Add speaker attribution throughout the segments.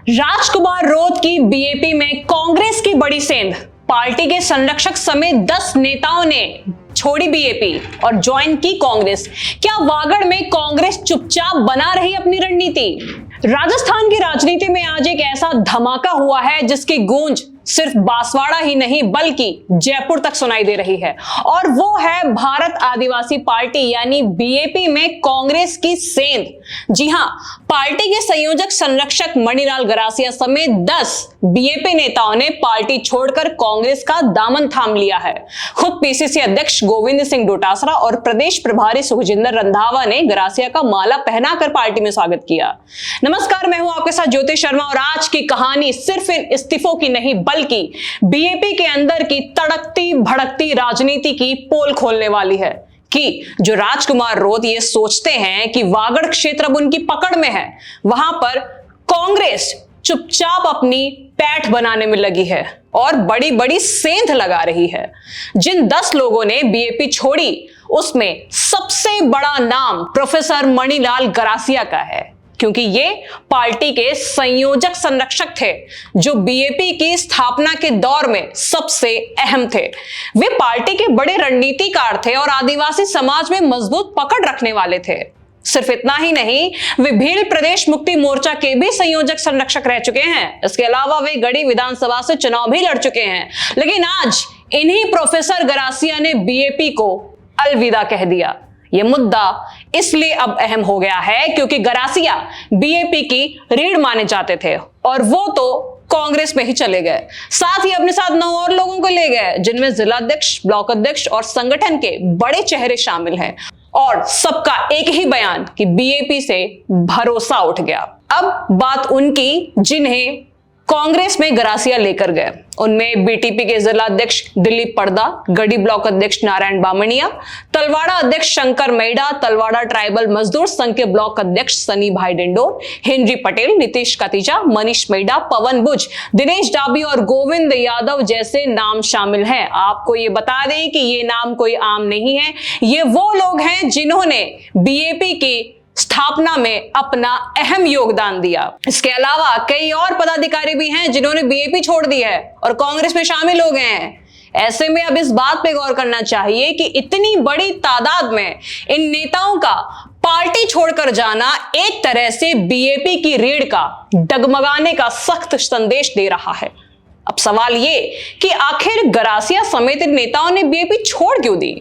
Speaker 1: राजकुमार रोत की बीएपी में कांग्रेस की बड़ी सेंध। पार्टी के संरक्षक समेत 10 नेताओं ने छोड़ी बीएपी और ज्वाइन की कांग्रेस। क्या वागड़ में कांग्रेस चुपचाप बना रही अपनी रणनीति? राजस्थान की राजनीति में आज एक ऐसा धमाका हुआ है जिसकी गूंज सिर्फ बांसवाड़ा ही नहीं बल्कि जयपुर तक सुनाई दे रही है, और वो है भारत आदिवासी पार्टी यानी बीएपी में कांग्रेस की सेंध। जी हां, पार्टी के संयोजक संरक्षक मणिलाल गरासिया समेत 10 बीएपी नेताओं ने पार्टी छोड़कर कांग्रेस का दामन थाम लिया है। खुद पीसीसी अध्यक्ष गोविंद सिंह डोटासरा और प्रदेश प्रभारी सुखजिंदर रंधावा ने गरासिया का माला पहनाकर पार्टी में स्वागत किया। नमस्कार, मैं हूं आपके साथ ज्योति शर्मा और आज की कहानी सिर्फ इन इस्तीफों की नहीं बल्कि बीएपी के अंदर की तड़कती भड़कती राजनीति की पोल खोलने वाली है कि जो राजकुमार रोत ये सोचते हैं कि वागड़ क्षेत्र अब उनकी पकड़ में है, वहां पर कांग्रेस चुपचाप अपनी पैठ बनाने में लगी है और बड़ी बड़ी सेंध लगा रही है। जिन 10 लोगों ने बीएपी छोड़ी उसमें सबसे बड़ा नाम प्रोफेसर मणिलाल गरासिया का है, क्योंकि ये पार्टी के संयोजक संरक्षक थे जो बीएपी की स्थापना के दौर में सबसे अहम थे। वे पार्टी के बड़े रणनीतिकार थे और आदिवासी समाज में मजबूत पकड़ रखने वाले थे। सिर्फ इतना ही नहीं, वे भील प्रदेश मुक्ति मोर्चा के भी संयोजक संरक्षक रह चुके हैं। इसके अलावा वे गढ़ी विधानसभा से चुनाव भी लड़ चुके हैं। लेकिन आज इन्हीं प्रोफेसर गरासिया ने बीएपी को अलविदा कह दिया। यह मुद्दा इसलिए अब अहम हो गया है क्योंकि गरासिया बीएपी की रीढ़ माने जाते थे और वो तो कांग्रेस में ही चले गए। साथ ही अपने साथ 9 और लोगों को ले गए, जिनमें जिलाध्यक्ष, ब्लॉक अध्यक्ष और संगठन के बड़े चेहरे शामिल हैं। और सबका एक ही बयान कि बीएपी से भरोसा उठ गया। अब बात उनकी जिन्हें कांग्रेस में गरासिया लेकर गए, उनमें बीटीपी के जिला अध्यक्ष दिलीप पड़दा, गढ़ी ब्लॉक अध्यक्ष नारायण बामणिया, तलवाड़ा अध्यक्ष शंकर मैडा, तलवाड़ा ट्राइबल मजदूर संघ के ब्लॉक अध्यक्ष सनी भाई डिंडोर, हेनरी पटेल, नीतीश कतीजा, मनीष मैडा, पवन बुझ, दिनेश डाबी और गोविंद यादव जैसे नाम शामिल हैं। आपको ये बता दें कि ये नाम कोई आम नहीं है, ये वो लोग हैं जिन्होंने बीएपी की स्थापना में अपना अहम योगदान दिया। इसके अलावा कई और पदाधिकारी भी हैं जिन्होंने बीएपी छोड़ दी है और कांग्रेस में शामिल हो गए हैं। ऐसे में अब इस बात पे गौर करना चाहिए कि इतनी बड़ी तादाद में इन नेताओं का पार्टी छोड़कर जाना एक तरह से बीएपी की रीढ़ का डगमगाने का सख्त संदेश दे रहा है। अब सवाल ये कि आखिर गरासिया समेत इन नेताओं ने बीएपी छोड़ क्यों दी,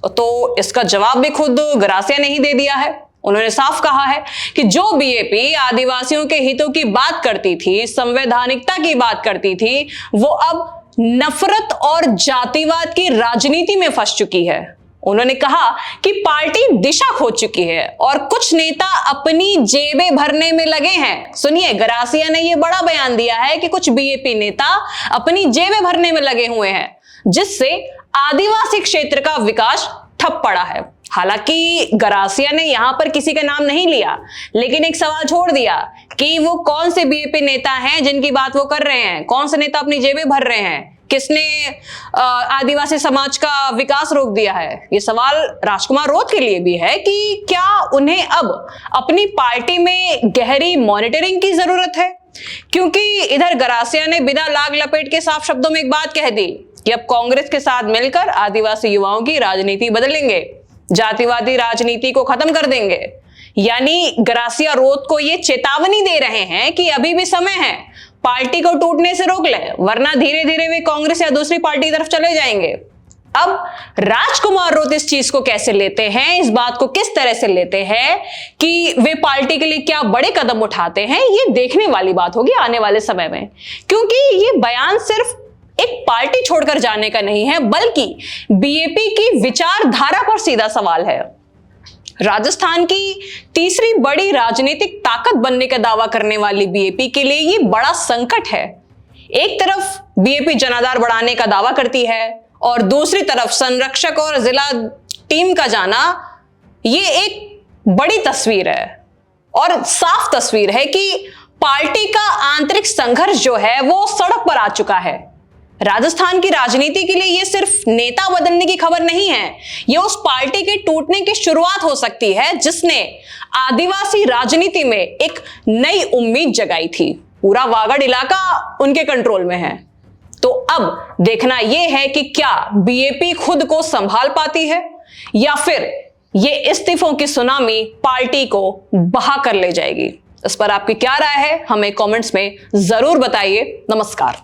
Speaker 1: तो इसका जवाब भी खुद गरासिया ने ही दे दिया है। उन्होंने साफ कहा है कि जो बीएपी आदिवासियों के हितों की बात करती थी, संवैधानिकता की बात करती थी, वो अब नफरत और जातिवाद की राजनीति में फंस चुकी है। उन्होंने कहा कि पार्टी दिशा खो चुकी है और कुछ नेता अपनी जेबें भरने में लगे हैं। सुनिए, गरासिया ने यह बड़ा बयान दिया है कि कुछ बीएपी नेता अपनी जेबें भरने में लगे हुए हैं, जिससे आदिवासी क्षेत्र का विकास ठप पड़ा है। हालांकि गरासिया ने यहां पर किसी का नाम नहीं लिया, लेकिन एक सवाल छोड़ दिया कि वो कौन से बीएपी नेता हैं जिनकी बात वो कर रहे हैं, कौन से नेता अपनी जेबें भर रहे हैं, किसने आदिवासी समाज का विकास रोक दिया है। ये सवाल राजकुमार रोत के लिए भी है कि क्या उन्हें अब अपनी पार्टी में गहरी मॉनिटरिंग की जरूरत है, क्योंकि इधर गरासिया ने बिना लाग लपेट के साफ शब्दों में एक बात कह दी कि अब कांग्रेस के साथ मिलकर आदिवासी युवाओं की राजनीति बदलेंगे, जातिवादी राजनीति को खत्म कर देंगे। यानी गरासिया रोत को ये चेतावनी दे रहे हैं कि अभी भी समय है, पार्टी को टूटने से रोक लें, वरना धीरे धीरे वे कांग्रेस या दूसरी पार्टी की तरफ चले जाएंगे। अब राजकुमार रोत इस चीज को कैसे लेते हैं, इस बात को किस तरह से लेते हैं कि वे पार्टी के लिए क्या बड़े कदम उठाते हैं, ये देखने वाली बात होगी आने वाले समय में। क्योंकि ये बयान सिर्फ एक पार्टी छोड़कर जाने का नहीं है, बल्कि बीएपी की विचारधारा पर सीधा सवाल है। राजस्थान की तीसरी बड़ी राजनीतिक ताकत बनने का दावा करने वाली बीएपी के लिए यह बड़ा संकट है। एक तरफ बीएपी जनाधार बढ़ाने का दावा करती है और दूसरी तरफ संरक्षक और जिला टीम का जाना, यह एक बड़ी तस्वीर है और साफ तस्वीर है कि पार्टी का आंतरिक संघर्ष जो है वो सड़क पर आ चुका है। राजस्थान की राजनीति के लिए यह सिर्फ नेता बदलने की खबर नहीं है, यह उस पार्टी के टूटने की शुरुआत हो सकती है जिसने आदिवासी राजनीति में एक नई उम्मीद जगाई थी। पूरा वागड़ इलाका उनके कंट्रोल में है। तो अब देखना यह है कि क्या बीएपी खुद को संभाल पाती है या फिर ये इस्तीफों की सुनामी पार्टी को बहा कर ले जाएगी। इस पर आपकी क्या राय है, हमें कमेंट्स में जरूर बताइए। नमस्कार।